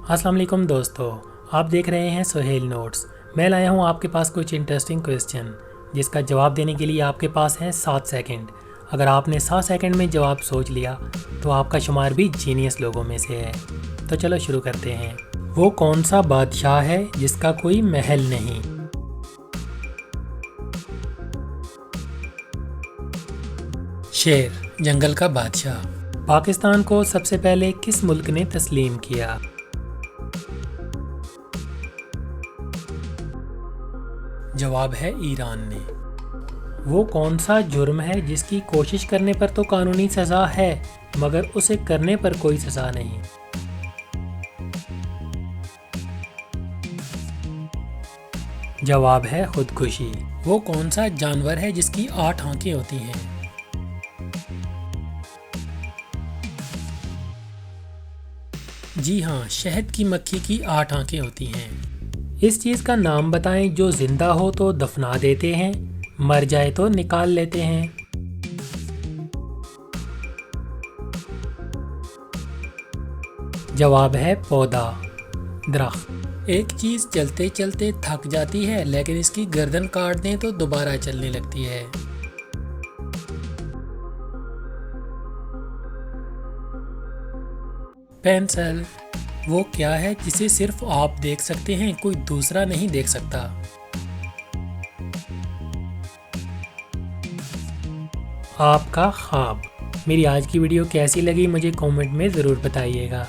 अस्सलाम वालेकुम दोस्तों, आप देख रहे हैं सोहेल नोट्स। मैं लाया हूँ आपके पास कुछ इंटरेस्टिंग क्वेश्चन जिसका जवाब देने के लिए आपके पास है 7 सेकंड। अगर आपने 7 सेकंड में जवाब सोच लिया तो आपका शुमार भी जीनियस लोगों में से है। तो चलो शुरू करते हैं। वो कौन सा बादशाह है जिसका कोई महल नहीं? शेर, जंगल का बादशाह। पाकिस्तान को सबसे पहले किस मुल्क ने तस्लीम किया? जवाब है ईरान ने। वो कौन सा जुर्म है जिसकी कोशिश करने पर तो कानूनी सज़ा है मगर उसे करने पर कोई सज़ा नहीं? जवाब है खुदकुशी। वो कौन सा जानवर है जिसकी 8 आंखें होती हैं? जी हाँ, शहद की मक्खी की 8 आंखें होती हैं। इस चीज़ का नाम बताएं जो जिंदा हो तो दफना देते हैं, मर जाए तो निकाल लेते हैं। जवाब है पौधा, दरख्त। एक चीज़ चलते चलते थक जाती है लेकिन इसकी गर्दन काट दें तो दोबारा चलने लगती है। पेंसिल। वो क्या है जिसे सिर्फ आप देख सकते हैं, कोई दूसरा नहीं देख सकता? आपका ख्वाब। मेरी आज की वीडियो कैसी लगी मुझे कमेंट में ज़रूर बताइएगा।